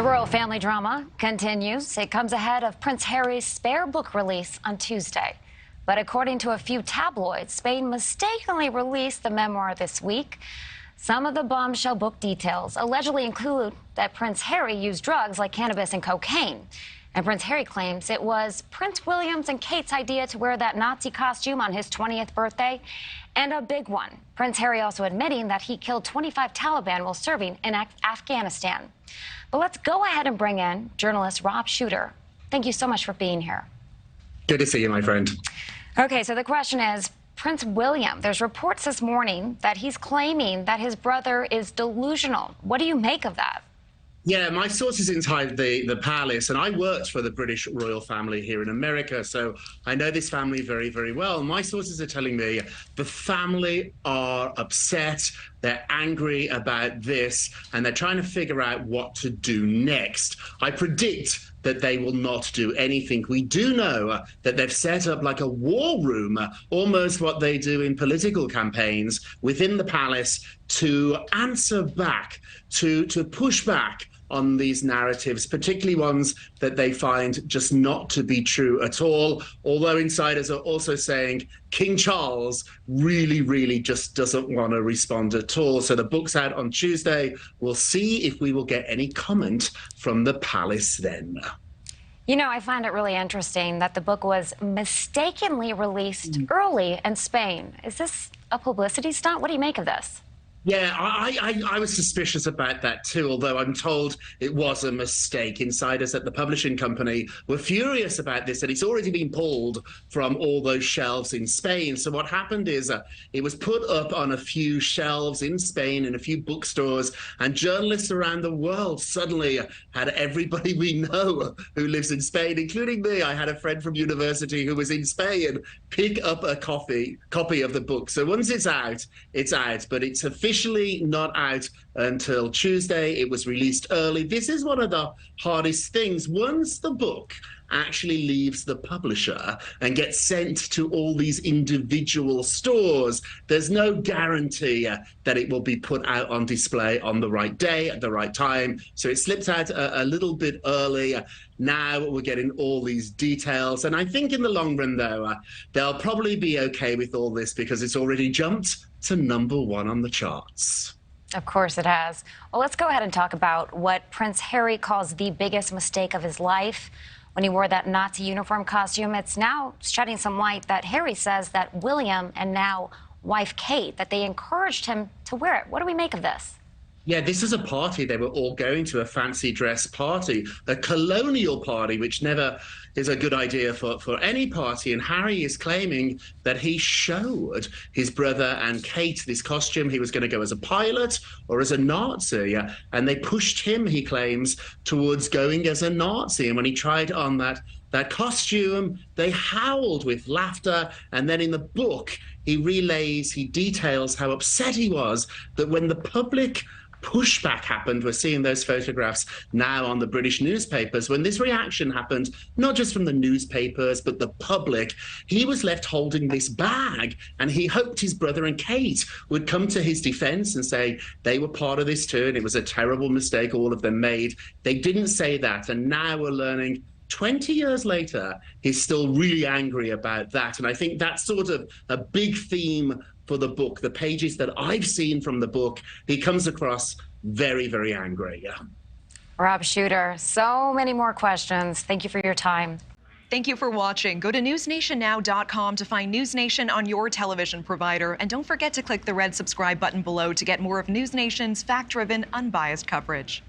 royal family drama continues. It comes ahead of Prince Harry's spare book release on Tuesday. But according to a few tabloids, Spain mistakenly released the memoir this week. Some of the bombshell book details allegedly include that Prince Harry used drugs like cannabis and cocaine. And Prince Harry claims it was Prince William's and Kate's idea to wear that Nazi costume on his 20th birthday. And a big one, Prince Harry also admitting that he killed 25 Taliban while serving in Afghanistan. But let's go ahead and bring in journalist Rob Shooter. Thank you so much for being here. Good to see you, my friend. Okay, so the question is, Prince William, there's reports this morning that he's claiming that his brother is delusional. What do you make of that? Yeah, my source is inside the palace, and I worked for the British royal family here in America, so I know this family very, very well. My sources are telling me the family are upset, they're angry about this, and they're trying to figure out what to do next. I predict that they will not do anything. We do know that they've set up like a war room, almost what they do in political campaigns within the palace, to answer back, to push back on these narratives, particularly ones that they find just not to be true at all. Although insiders are also saying King Charles really just doesn't want to respond at all. So the book's out on Tuesday. We'll see if we will get any comment from the palace then. You know, I find it really interesting that the book was mistakenly released early in Spain. Is this a publicity stunt? What do you make of this? Yeah, I was suspicious about that too, although I'm told it was a mistake. Insiders at the publishing company were furious about this, and it's already been pulled from all those shelves in Spain. So what happened is it was put up on a few shelves in Spain in a few bookstores, and journalists around the world suddenly had everybody we know who lives in Spain, including me. I had a friend from university who was in Spain pick up a copy of the book. So once it's out, but it's officially not out until Tuesday. It was released early. This is one of the hardest things. Once the book actually leaves the publisher and gets sent to all these individual stores, there's no guarantee that it will be put out on display on the right day at the right time. So it slipped out a little bit early. Now we're getting all these details. And I think in the long run, though, they'll probably be okay with all this because it's already jumped to #1 on the charts. Of course it has. Well, let's go ahead and talk about what Prince Harry calls the biggest mistake of his life when he wore that Nazi uniform costume. It's now shedding some light that Harry says that William and now wife Kate, that they encouraged him to wear it. What do we make of this? Yeah, this is a party. They were all going to a fancy dress party, a colonial party, which never is a good idea for any party. And Harry is claiming that he showed his brother and Kate this costume. He was going to go as a pilot or as a Nazi. And they pushed him, he claims, towards going as a Nazi. And when he tried on that costume, they howled with laughter. And then in the book, he details how upset he was that when the public pushback happened, we're seeing those photographs now on the British newspapers, when this reaction happened, not just from the newspapers, but the public, he was left holding this bag, and he hoped his brother and Kate would come to his defense and say they were part of this too, and it was a terrible mistake all of them made. They didn't say that, and now we're learning 20 years later, he's still really angry about that. And I think that's sort of a big theme for the book. The pages that I've seen from the book, he comes across very, very angry. Yeah. Rob Shooter, so many more questions. Thank you for your time. Thank you for watching. Go to newsnationnow.com to find News Nation on your television provider. And don't forget to click the red subscribe button below to get more of News Nation's fact-driven, unbiased coverage.